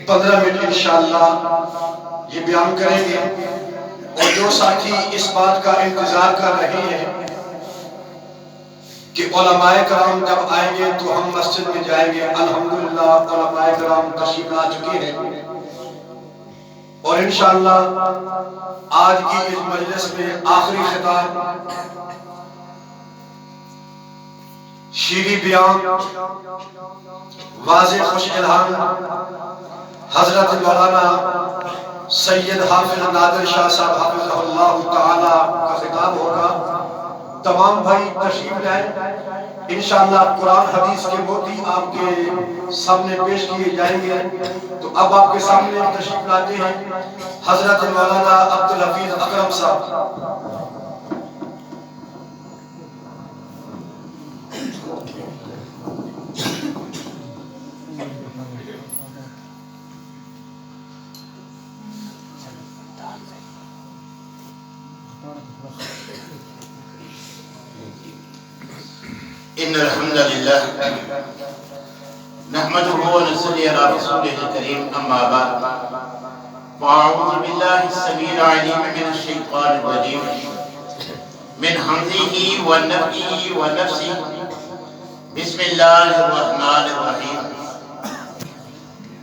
15 minute انشاءاللہ یہ بیان کریں گے، اور جو ساتھی اس بات کا انتظار کر رہے ہیں کہ علماء کرام جب آئیں گے تو ہم مسجد میں جائیں گے، الحمدللہ علماء کرام تشریف لا چکے ہیں، اور انشاءاللہ آج کی اس مجلس میں آخری خطاب شیریں بیان واضح خوش الہام حضرت مولانا سید حافظ نادر شاہ صاحب حفظہ اللہ تعالی کا خطاب ہوگا۔ تمام بھائی تشریف لائیں، انشاءاللہ قرآن حدیث کے موتی آپ کے سامنے پیش کیے جائیں گے۔ تو اب آپ کے سامنے تشریف لاتے ہیں حضرت مولانا عبدالحفیظ اکرم صاحب۔ ان الحمد لله نحمده ونصلي على رسوله الكريم اما بعد فاعوذ بالله السميع العليم من الشيطان الرجيم من همزه ونفخه ونفسه بسم الله الرحمن الرحيم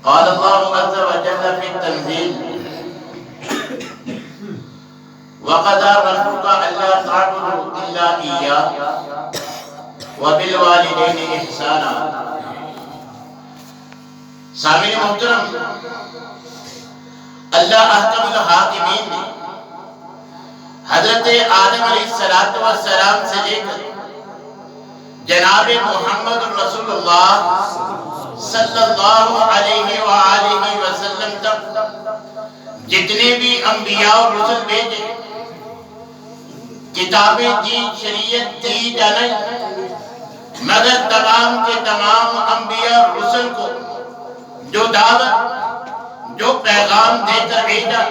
قال الله عز وجل في التنزيل وقضى ربك الا تعبدوا الا اياه وبالوالدین احسانا۔ سامعین محترم، اللہ احکم الحاکمین نے حضرت آدم علیہ السلام سے لے کر جناب محمد رسول اللہ صلی اللہ علیہ وآلہ وسلم تک جتنے بھی انبیاء اور رسل بھیجے، کتابیں دی، شریعت دی جانے، مگر تمام کے تمام انبیاء اور رسل کو جو دعوت، جو پیغام دے کر بھیجا،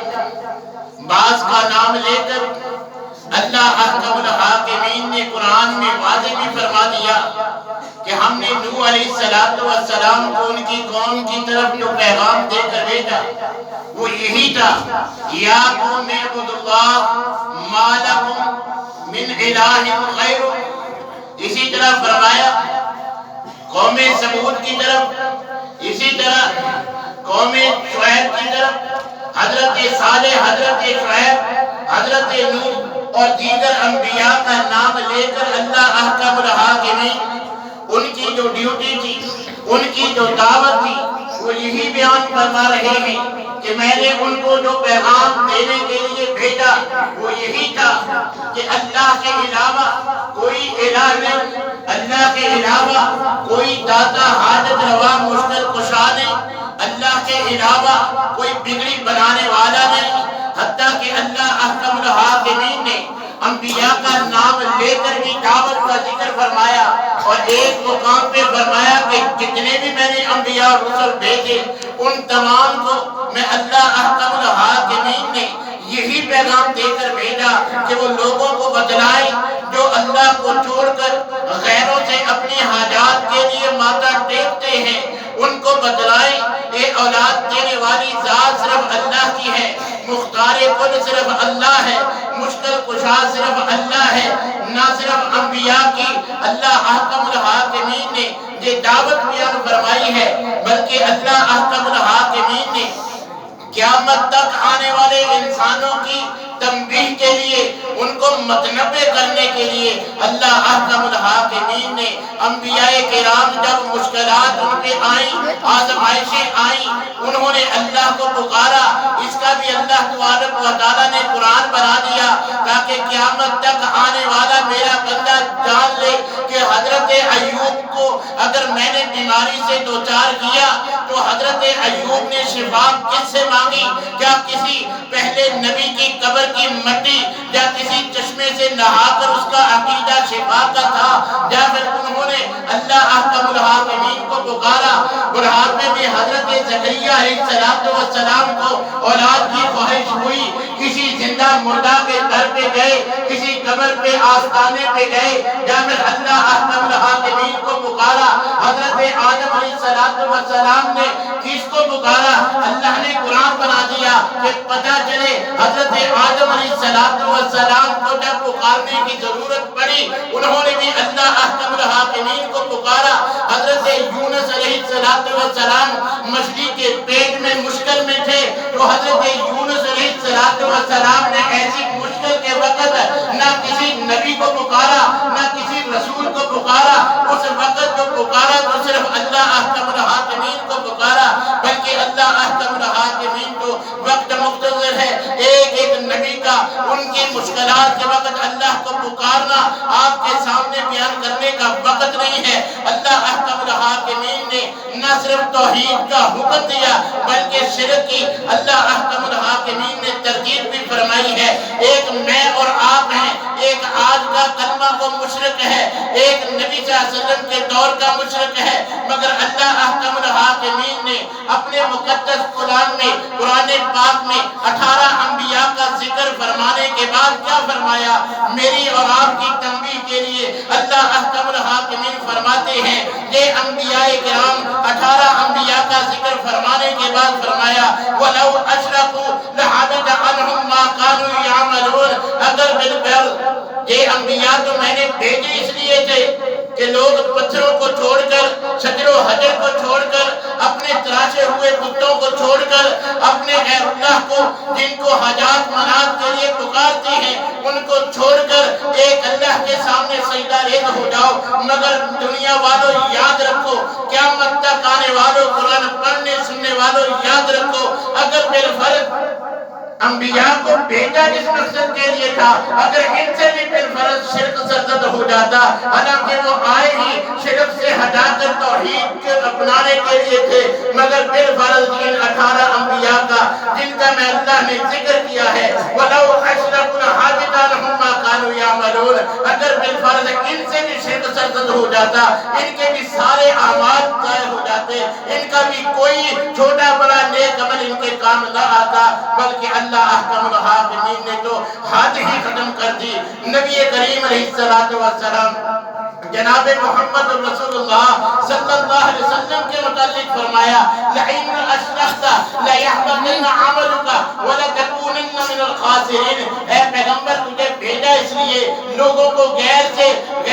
بعض کا نام لے کر اللہ احکم الحاکمین نے قرآن میں واضح بھی فرما دیا کہ ہم نے نوح علیہ السلام کو ان کی قوم کی طرف جو پیغام دے کر بھیجا وہ یہی تھا، یا قوم اعبدوا اللہ ما لکم من الہ غیرہ۔ اسی طرح فرمایا قوم سمود کی طرف، اسی طرح قوم شعیب کی طرف، حضرت صالح، حضرت شعیب، حضرت نوح اور دیگر انبیاء کا نام لے کر اللہ احکم الحاکمین ان کی جو ڈیوٹی تھی، ان کی جو دعوت تھی، وہ یہی بیان فرما رہے ہیں کہ میں نے ان کو جو پیغام دینے کے لیے بھیجا وہ یہی تھا کہ اللہ کے علاوہ کوئی الہ نہیں، اللہ کے علاوہ کوئی داتا حاجت روا مشکل کشا نہیں، اللہ کے علاوہ کوئی بگڑی بنانے والا نہیں، حتیٰ کہ اللہ احکم الحاکمین نے انبیاء کا نام لے کر بھی دعوت کا ذکر فرمایا، اور ایک مقام پہ فرمایا کہ جتنے بھی میں نے انبیاء اور رسل بھیجے ان تمام کو میں اللہ احکم الحاکمین نے یہی پیغام دے کر بھیجا کہ وہ لوگوں کو بتلائیں جو اللہ کو چھوڑ کر غیروں سے اپنی حاجات کے لیے ماتھا ٹیکتے ہیں، ان کو بتلائیں اے اولاد دینے والی ذات صرف اللہ کی ہے، مختار کل صرف اللہ ہے، مشکل کشا صرف اللہ ہے، نہ صرف انبیاء کی اللہ احکم الحاکمین نے یہ دعوت بیان فرمائی ہے، بلکہ اللہ احکم الحاکمین نے قیامت تک آنے والے انسانوں کی تنبیہ کے لیے، ان کو متنبع کرنے کے لیے اللہ احکم الحاکمین نے انبیاء کرام جب مشکلات ان پہ آئیں، آزمائشیں آئیں، انہوں نے اللہ کو پکارا، اس کا بھی اللہ تبارک و تعالیٰ نے قرآن بنا دیا تاکہ قیامت تک آنے والا میرا بندہ جان لے کہ حضرت ایوب کو اگر میں نے بیماری سے دوچار کیا تو حضرت ایوب نے شفا کس سے مانگی؟ کیا کسی پہلے نبی کی قبر کی مٹی یا کسی چشمے سے نہا کر اس کا عقیدہ شفا کا تھا؟ یا پھر انہوں نے اللہ احکم الحاکمین کو پکارا؟ بڑھاپے میں حضرت زکریا علیہ السلام کو اولاد کی خواہش ہوئی، کسی زندہ مردہ کے گھر پہ گئے، کسی قبر پہ آستانے پہ گئے، جب اللہ احکم الحاکمین کو پکارا، حضرت آدم علیہ السلام نے کس کو پکارا؟ اللہ نے قرآن بنا دیا کہ پتہ چلے حضرت آدم علیہ السلام کو جب پکارنے کی ضرورت پڑی انہوں نے بھی اللہ احکم الحاکمین کو پکارا۔ حضرت یونس علیہ السلام مچھلی کے پیٹ میں مشکل میں تھے، تو حضرت یونس علیہ السلام نے ایسی مشکل کے وقت نہ کسی نبی کو پکارا نہ کسی رسول کو پکارا، اس وقت جو پکارا تو صرف اللہ احکم الحاکمین کو پکارا، بلکہ اللہ احکم الحاکمین کو وقت مختصر ہے، ایک نبی کا ان کی مشکلات کے وقت اللہ کو پکارنا آپ کے سامنے بیان کرنے کا وقت نہیں ہے۔ اللہ احکم الحاکمین نے نہ صرف توحید کا حکم دیا بلکہ شرک کی اللہ احکم الحاکمین نے ترغیب بھی فرمائی ہے۔ ایک میں اور آپ ہیں، ایک آج کا کلمہ کو مشرک ہے، ایک نبی صلی اللہ علیہ وسلم کے دور کا مشرک ہے، مگر اللہ احکم الحاکمین نے اپنے مقدس قرآن میں، قرآن پاک میں 18 انبیاء کا ذکر فرمانے کے بعد کیا فرمایا؟ میری اور آپ کی تنبیہ کے لیے اللہ احکم الحاکمین فرماتے ہیں یہ انبیاء کرام 18 انبیاء کا ذکر فرمانے کے بعد فرمایا وَلَوْ أَشْرَكُوا لَحَبِطَ عَنْهُمْ مَا كَانُوا يَعْمَلُونَ۔ اگر بالفعل یہ انبیاء تو میں نے بھیجے اس لیے تھے کہ لوگ پتھروں کو چھوڑ کر، شجر و حجر کو چھوڑ کر، اپنے تراشے ہوئے بتوں کو چھوڑ کر، اپنے غیر اللہ کو جن کو حاجات منات کے لیے پکارتے ہیں ان کو چھوڑ کر ایک اللہ کے سامنے سجدہ ریز ہو جاؤ۔ مگر دنیا والوں یاد رکھو، قیامت تک آنے والوں، قرآن پڑھنے سننے والوں یاد رکھو، اگر بالفرض انبیاء کو بھیجا جس مقصد کے لیے تھا، اگر ان سے بھی بالفرض شرک سرزد ہو جاتا، حالانکہ وہ آئے ہی شرک سے ہٹا کر توحید کے اپنانے کے لیے تھے، مگر بالفرض ان 18 انبیاء کا جن کا میں اللہ نے ذکر کیا ہے وَلَوْ أَشْرَكُوا لَحَبِطَ عَنْهُمْ مَا كَانُوا يَعْمَلُونَ، اگر بالفرض ان سے بھی شرک سرزد ہو جاتا، ان کے بھی سارے اعمال ضائع ہو جاتے، ان کا بھی کوئی چھوٹا بڑا نیک عمل ان کے کام نہ آتا، بلکہ اللہ احکم الحاکمین نے تو حد ہی ختم کر دی۔ نبی کریم علیہ السلام جناب محمد رسول اللہ صلی اللہ علیہ وسلم کے متعلق فرمایا لَإِنَّ أَشْرَكْتَ لَيَحْبَطَنَّ عَمَلُكَ وَلَتَكُونَنَّ مِنَ الْخَاسِرِينَ۔ اے پیغمبر تجھے بھیجا اس لیے لوگوں کو غیر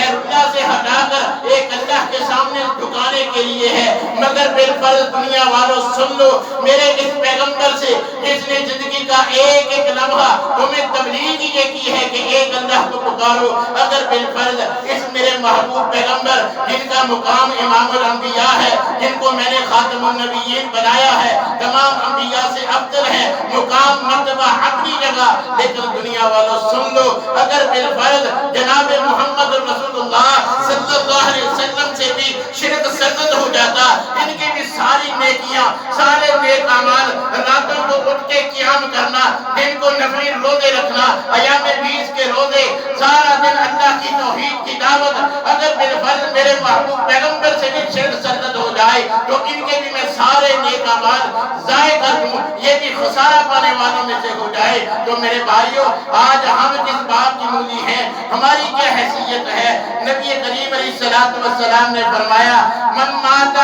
اللہ سے ہٹا کر ایک اللہ کے سامنے جھکانے کے لیے ہے، مگر بالفرض دنیا والوں سن لو میرے اس پیغمبر سے جس نے زندگی کا ایک ایک لمحہ تمہیں تبلیغ یہ کی ہے کہ ایک اللہ کو پکارو، اگر بالفرض اس میرے محبوب پیغمبر جن کا مقام امام الانبیاء ہے، جن کو میں نے خاتم النبیین بنایا ہے، تمام انبیاء سے افضل ہے، مقام مرتبہ اپنی جگہ، لیکن دنیا والوں سن لو اگر بالفرض جناب محمد رسول اللہ صلی اللہ علیہ وسلم سے بھی شرک سرزد ہو جاتا، ان کی بھی ساری نیکیاں، سارے نیک اعمال، راتوں کو اٹھ کے قیام کرنا، دن کو نفلی روزے رکھنا، ایام 20 کے روزے، سارا دن اللہ کی توحید کی دعوت، اگر بالفرض میرے محبوب پیغمبر سے بھی شرک سرزد ہو جائے تو ان کے بھی میں سارے نیک اعمال ضائع کر دوں، یہ بھی خسارہ پانے والوں میں سے ہو جائے۔ تو میرے بھائیوں آج ہم کس بات کی مولی ہیں، ہماری کیا حیثیت ہے؟ نبی کریم علیہ السلام نے فرمایا من مات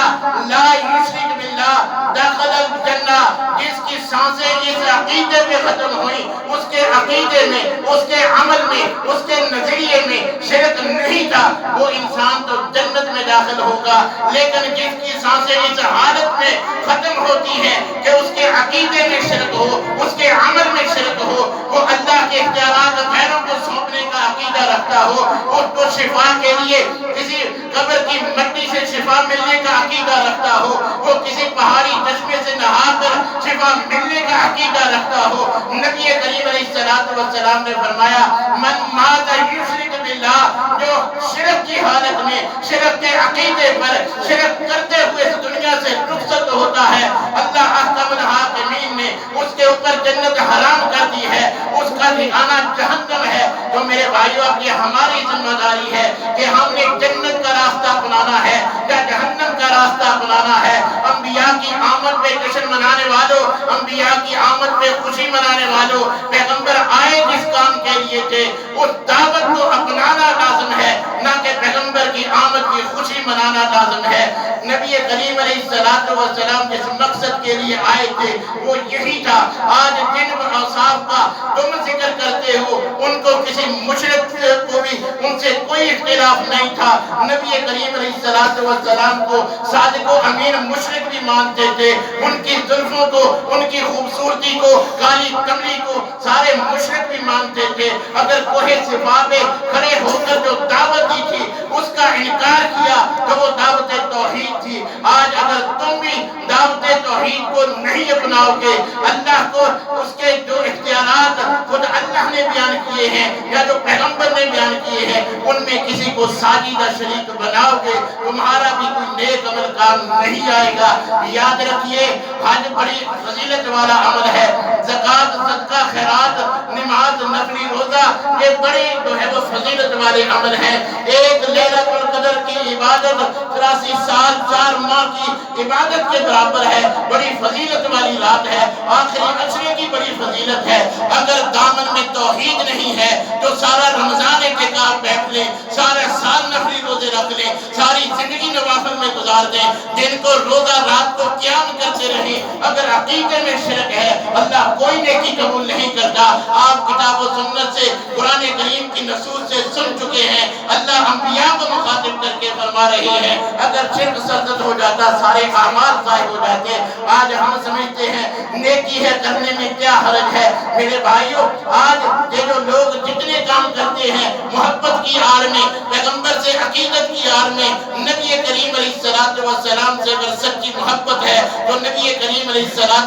لا یشرک باللہ دخل الجنہ، جس کی سانسیں اس عقیدے میں ختم ہوئی، اس کے عقیدے میں، اس کے عمل میں، اس کے نظریے میں شرک نہیں تھا، وہ انسان تو جنت میں داخل ہوگا، لیکن جس کی سانسیں اس حالت میں ختم ہوتی ہیں کہ اس کے عقیدے میں شرک ہو، اس کے عمل میں شرک ہو، وہ اللہ کے اختیارات غیروں کو سونپنے کا عقیدہ رکھتا ہو، اس کو شفا کے لیے کسی قبر کی مٹی سے شفا ملنے کا عقیدہ رکھتا ہو، وہ کسی پہاڑی چشمے سے نہا کر شفا ملنے کا عقیدہ رکھتا ہو، نبی کریم علیہ السلام نے فرمایا من مات یشرک باللہ، جو شرک کی حالت میں، شرک کے عقیدے پر شرک کرتے ہوئے اس دنیا سے رخصت ہوتا ہے، اللہ احکم الحاکمین نے اس کے اوپر جنت حرام کر دی ہے، اس کا ٹھکانہ جہنم ہے۔ تو میرے بھائیوں اب یہ ہماری ذمہ داری ہے کہ ہم نے جنت کا راستہ اپنانا ہے یا جہنم کا راستہ اپنانا ہے۔ انبیاء کی آمد پہ جشن منانے والوں، انبیاء کی آمد پہ خوشی منانے والوں، پیغمبر آئے جس کام کے لیے تھے اس دعوت کو اپنانا لازم ہے، نہ کہ پیغمبر کی آمد کی خوشی منانا لازم ہے۔ نبی کریم علیہ السلام جس مقصد کے لیے آئے تھے وہ یہی تھا۔ آج جن اوصاف کا تم ذکر کرتے ہو ان کو کسی مشرک کو بھی ان سے کوئی اختلاف نہیں تھا۔ نبی کریم علیہ السلام کو صادق و امین مشرک بھی مانتے تھے، ان کی زلفوں کو، ان کی خوبصورتی کو، کالی کملی کو سارے مشرک بھی مانتے تھے۔ اگر کوہ صفا پہ کھڑے ہو کر جو دعوت دی تھی اس کا انکار کیا تو وہ دعوت توحید تھی۔ آج اگر تم بھی دعوت توحید کو نہیں اپناؤ گے، اللہ کو اس کے جو اختیارات خود اللہ نے بیان کیے ہیں یا جو پیغمبر نے بیان کیے ہیں ان میں کسی کو ساجدہ شریک بناؤ گے، تمہارا بھی کوئی نیک عمل کام نہیں آئے گا۔ یاد رکھیے حج بڑی فضیلت والا عمل ہے، زکوٰۃ، صدقہ، خیرات، نماز، نفلی روزہ یہ بڑی جو ہے وہ فضیلت والے عمل ہیں۔ ایک لیلۃ القدر کی عبادت 83 سال 4 ماہ کی عبادت کے برابر ہے، بڑی فضیلت والی رات ہے، آخری عشرے کی بڑی فضیلت ہے۔ اگر دامن میں توحید نہیں ہے تو سارا رمضان اعتکاف بیٹھ لیں، سارے سال نفلی روزے رکھ لیں، ساری زندگی نوافل میں گزار دیں، دن کو روزہ رات کو قیام کرتے رہیں، اگر عقیدے میں شرک ہے اللہ کوئی نیکی قبول نہیں کرتا۔ آپ کتاب و سنت سے، قرآن کریم کی نصوص سے سن چکے ہیں، اللہ انبیاء کو مخاطب کر کے فرما رہی ہے اگر شرک سرزد ہو جاتا سارے اعمال ضائع ہو جاتے۔ آج ہم سمجھتے ہیں نیکی ہے کرنے میں کیا حرج ہے۔ میرے بھائیوں آج یہ جو لوگ جتنے کام کرتے ہیں محبت کی آڑ میں، پیغمبر سے عقیدت کی آڑ میں، نبی کریم علیہ السلام سے اگر سچی محبت ہے تو نبی کریم علیہ السلام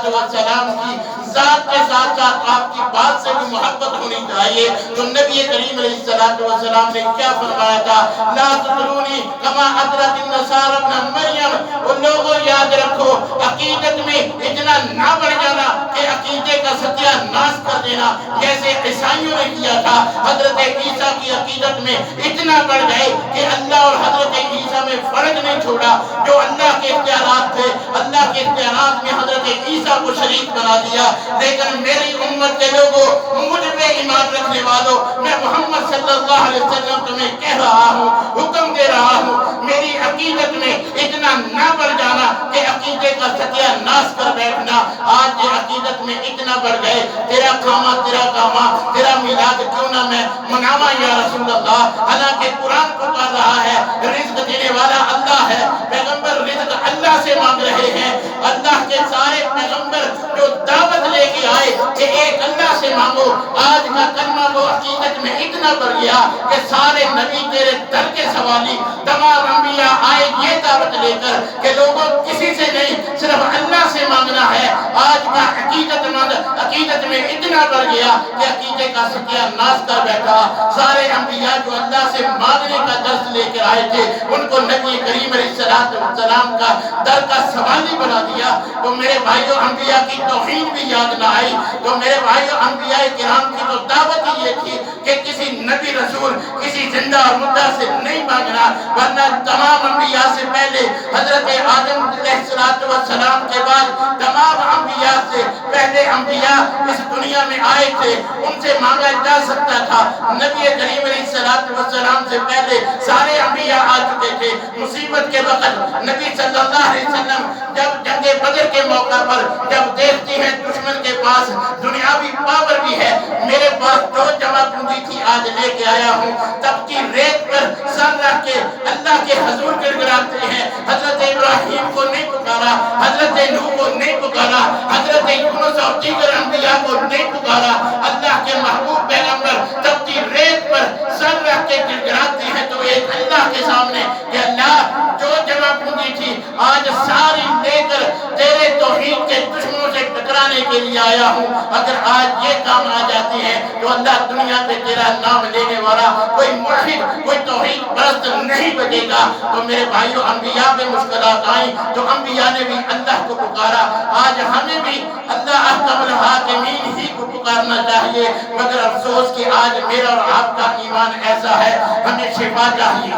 کی ذات کے ساتھ ساتھ آپ کی بات سے بھی محبت ہونی چاہیے۔ تو نبی کریم علیہ السلام نے کیا فرمایا تھا؟ لا تطرونی کما ادرت النصارى ابن مریم۔ ان لوگوں یاد رکھو عقیدت میں اتنا نہ بڑھ جانا کہ عقیدے کا ستیہ ناش کر دینا جیسے عیسائیوں نے کیا تھا۔ حضرت عیسیٰ کی عقیدت میں اتنا بڑھ گئے کہ اللہ اور حضرت عیسیٰ میں فرق نہیں چھوڑا، جو اللہ کے اختیارات تھے اللہ کے اختیارات میں حضرت عیسیٰ کو شریک بنا دیا۔ لیکن میری امت کے لوگوں، مجھ پہ ایمان رکھنے والوں، میں محمد صلی اللہ علیہ وسلم تمہیں کہہ رہا ہوں، حکم دے رہا ہوں، میری عقیدت میں اتنا نہ بڑھ جانا کہ عقیدے کا ستیہ ناش کر بیٹھنا۔ آج یہ عقیدت میں اتنا بڑھ گئے، تیرا کھاما تیرا کاما تیرا میلاد کیوں نہ میں مناواں یا رسول اللہ، حالانکہ قرآن پکار رہا ہے رزق دینے والا اللہ ہے، پیغمبر رزق اللہ سے مانگ رہے ہیں۔ اللہ کے سارے پیغمبر جو دعوت لے کے آئے کہ ایک اللہ سے مانگو، آج کا کلمہ وہ عقیدت میں اتنا بڑھ گیا کہ سارے نبی تیرے در کے سوالی، تمام انبیاء آئے یہ دعوت لے کر کہ لوگوں کسی سے نہیں صرف اللہ سے مانگنا ہے۔ آج کا عقیدت مند عقیدت میں اتنا بڑھ گیا کہ عقیدے کا ستیہ ناش کر بیٹھا۔ سارے انبیاء جو اللہ سے مانگنے کا درس لے کر آئے تھے ان کو نبی کریم علیہ السلام کا در کا سوالی بنا دیا۔ تو میرے بھائیوں انبیاء کی توہین بھی یاد نہ آئی؟ تو میرے بھائیوں انبیاء کرام کی تو دعوت ہی یہ تھی کہ کسی نبی رسول کسی زندہ اور مردہ سے نہیں مانگنا، ورنہ تمام انبیاء سے پہلے حضرت آدم علیہ السلام کے بعد تمام انبیاء سے پہلے انبیاء اس دنیا میں آئے تھے، ان سے مانگا جا سکتا تھا۔ نبی کریم علیہ السلام سے پہلے سارے انبیاء آ چکے تھے۔ مصیبت کے وقت نبی صلی اللہ علیہ وسلم جب جنگ بدر کے موقع پر جب دیکھتی ہیں دشمن کے پاس دنیاوی پاور بھی ہے، میرے پاس جو جمع پونجی تھی آج لے کے آیا ہوں، تب کی ریت پر سر رکھ کے اللہ کے حضور گڑگڑاتے ہیں۔ حضرت ابراہیم کو نہیں پکارا، حضرت نوح کو نہیں پکارا، حضرت یونس اور دیگر انبیاء کو نہیں پکارا، اللہ کے محبوب پیغمبر تب کی ریت پر سر رکھ کے گڑگڑاتے ہیں تو ایک اللہ کے سامنے کہ اللہ جو جمع پونجی تھی آج ساری لے کر تیرے توحید کے دشمنوں سے ٹکرانے کے لیے آیا ہوں۔ اگر آج یہ کام آ جاتے ہیں تو اللہ دنیا پہ تیرا نام لینے والا کوئی ملحد کوئی توحید پرست نہیں بچے گا۔ تو میرے بھائیوں انبیاء پہ مشکلات آئیں تو انبیاء نے بھی اللہ کو پکارا۔ آج ہمیں بھی اللہ احکم الحاکمین ہی کو پکارنا چاہیے، مگر افسوس کہ آج میرا اور آپ کا ایمان ایسا ہے، ہمیں شفا چاہیے،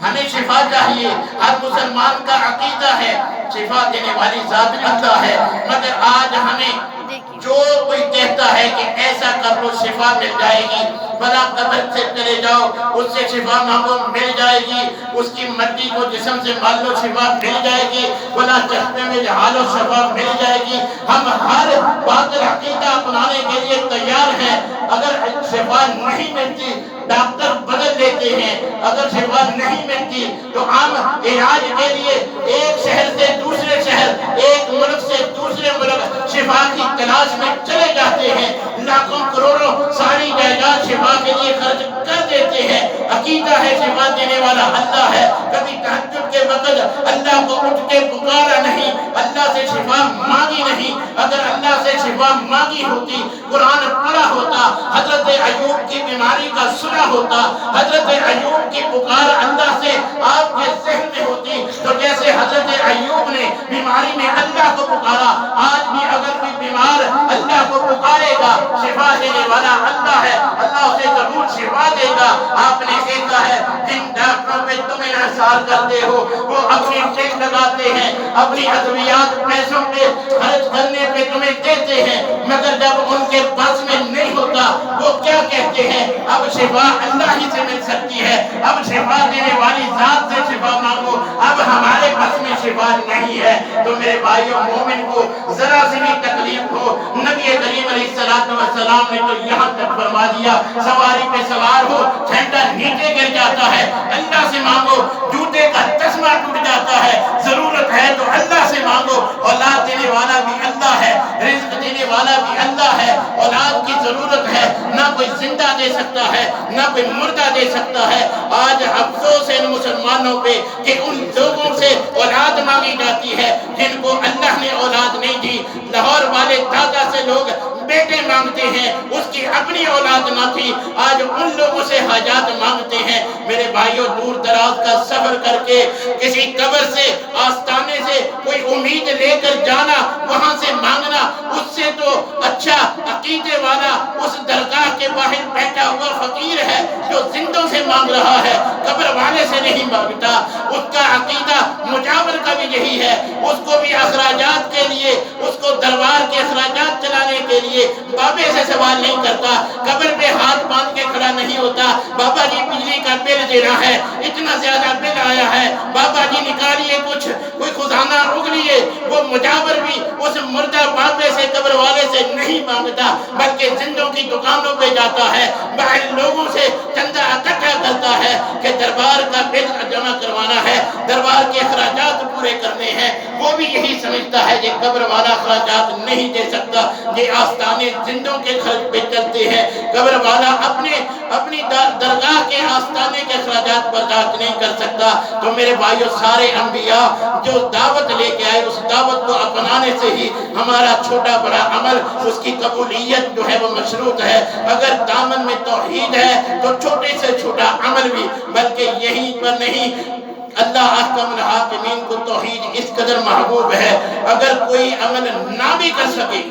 ہمیں شفا چاہیے۔ ہر مسلمان کا عقیدہ ہے شفا دینے والی ذات اللہ ہے، مگر آج ہمیں جو کوئی کہتا ہے کہ ایسا کر لو شفا مل جائے گی، فلاں قبر سے چلے جاؤ اس سے شفا مانگو مل جائے گی، اس کی مٹی کو جسم سے مان لو شفا مل جائے گی، فلاں چشمے میں نہا لو شفا مل جائے گی، ہم ہر باطل عقیدہ اپنانے کے لیے تیار ہیں۔ اگر شفا نہیں ملتی ڈاکٹر بدل لیتے ہیں، اگر شفا نہیں ملتی تو ہم علاج کے لیے ایک شہر سے دوسرے شہر، ایک ملک سے دوسرے ملک شفا کی تلاش میں چلے جاتے ہیں، لاکھوں کروڑوں ساری جائیداد شفا کے لیے خرچ کر دیتے ہیں۔ عقیدہ ہے شفا دینے والا اللہ ہے، کبھی تہجد کے وقت اللہ کو اٹھ کے پکارا نہیں، اللہ سے شفا مانگی نہیں۔ اگر اللہ سے شفا مانگی ہوتی، قرآن پڑھا ہوتا، حضرت ایوب کی بیماری کا سنا ہوتا، حضرت ایوب کی پکار اللہ سے آپ کے ذہن میں ہوتی، تو جیسے حضرت ایوب نے بیماری میں اللہ کو پکارا، آج بھی اگر کوئی بیمار اللہ کو پکارے گا، شفا دینے والا اللہ ہے، اللہ اسے ضرور شفا دے گا۔ آپ نے دیکھا ہے جن ڈاکٹروں پہ تم انحصار کرتے ہو وہ اپنی ٹیکس لگاتے ہیں، اپنی ادویات پیسوں پہ خرچ کرنے پہ تمہیں دیتے ہیں، مگر جب ان کے پاس میں نہیں ہوتا وہ کیا کہتے ہیں؟ اب شفا اللہ ہی سے مل سکتی ہے، اب شفا دینے والی ذات سے شفا مانگو، اب ہمارے پاس میں شفا نہیں ہے۔ تو میرے بھائیوں، مومن کو ذرا سی بھی تکلیف ہو، نبی کریم علیہ السلام نے تو یہاں تک فرما دیا، سواری پہ سوار ہو جھنڈا نیچے گر جاتا ہے، اللہ سے مانگو، جوتے کا چشمہ ٹوٹ جاتا ہے، ضرورت ہے تو اللہ سے مانگو، اولاد دینے والا بھی اللہ ہے، رزق دینے والا بھی اللہ ہے، اولاد کی ضرورت ہے، نہ کوئی زندہ دے سکتا ہے نہ کوئی مردہ دے سکتا ہے۔ آج افسوس ہے ان مسلمانوں پہ کہ ان لوگوں سے اولاد مانگی جاتی ہے جن کو اللہ نے اولاد نہیں دی۔ لاہور والے دادا سے لوگ بیٹے مانگتے ہیں، اس کی اپنی اولاد نہ تھی، آج ان لوگوں سے حاجات مانگتے ہیں۔ میرے بھائیوں، دور دراز کا سفر کر کے کسی قبر سے آستانے سے کوئی امید لے کر جانا، وہاں سے مانگنا، اس سے تو اچھا عقیدے والا اس درگاہ کے باہر بیٹھا ہوا فقیر ہے جو زندوں سے مانگ رہا ہے، قبر والے سے نہیں مانگتا۔ اس کا عقیدہ مجاور کا بھی یہی ہے، اس کو بھی اخراجات کے لیے، اس کو دربار کے اخراجات چلانے کے لیے بابے سے سوال نہیں کرتا، قبر پہ ہاتھ باندھ کے کھڑا نہیں ہوتا، بابا جی بجلی کا بل دینا ہے، اتنا زیادہ بل آیا ہے، بابا جی نکالیے کچھ، کوئی خزانہ اگلیے۔ وہ مجاور بھی اس مردہ بابے سے، قبر والے سے نہیں مانگتا، بلکہ زندوں کی دکانوں پہ جاتا ہے، باہر لوگوں سے چندہ اکٹھا کرتا ہے کہ دربار کا بل جمع کروانا ہے، دربار کے اخراجات پورے کرنے ہیں۔ وہ بھی یہی سمجھتا ہے کہ قبر والا اخراجات نہیں دے سکتا، یہ آستانے زندوں کے خرچ پہ چلتے ہیں، قبر والا اپنی درگاہ کے آستانے کے اخراجات برداشت نہیں کر سکتا۔ تو میرے بھائیوں، سارے انبیاء جو دعوت لے کے آئے، اس دعوت کو اپنانے سے ہی ہمارا چھوٹا بڑا عمل، اس کی قبولیت جو ہے وہ مشروط ہے۔ اگر دامن میں توحید ہے تو چھوٹے سے چھوٹا عمل بھی، بلکہ یہیں پر نہیں، اللہ احکم الحاکمین کو توحید اس قدر محبوب ہے، اگر کوئی عمل نہ بھی کر سکے،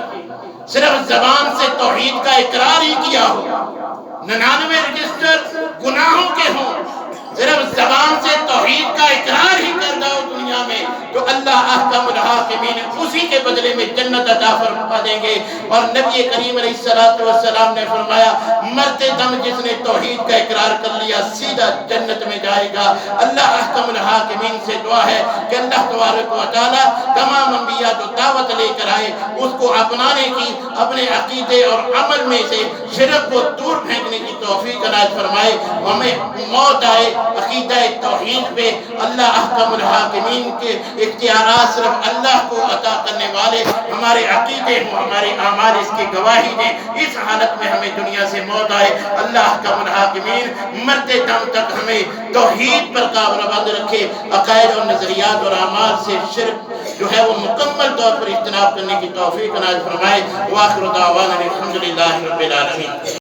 صرف زبان سے توحید کا اقرار ہی کیا ہو، 99 رجسٹر گناہوں کے ہوں، صرف زبان سے توحید کا اقرار ہی کر دو دنیا میں، تو اللہ احکم الحاکمین اسی کے بدلے میں جنت عطا فرما دیں گے۔ اور نبی کریم علیہ السلام نے فرمایا، مرتے دم جس نے توحید کا اقرار کر لیا سیدھا جنت میں جائے گا۔ اللہ احکم الحاکمین سے دعا ہے کہ اللہ تبارک و تعالی تمام انبیاء جو دعوت لے کر آئے اس کو اپنانے کی، اپنے عقیدے اور عمل میں سے شرک کو دور پھینکنے کی توفیق عنایت فرمائے۔ ہمیں موت آئے عقیدہ توحید پہ، اللہ احکم الحاکمین کے اختیارات صرف اللہ کو عطا کرنے والے ہمارے عقیدے ہوں، ہمارے اعمال اس کی گواہی دیں۔ اس حالت میں ہمیں دنیا سے موت آئے، اللہ احکم الحاکمین مرتے دم تک ہمیں توحید پر قابل رکھے، عقائد اور نظریات اور اعمال سے شرک جو ہے وہ مکمل طور پر اجتناب کرنے کی توفیق عنایت فرمائے۔ وآخر دعوانا الحمدللہ رب العالمین۔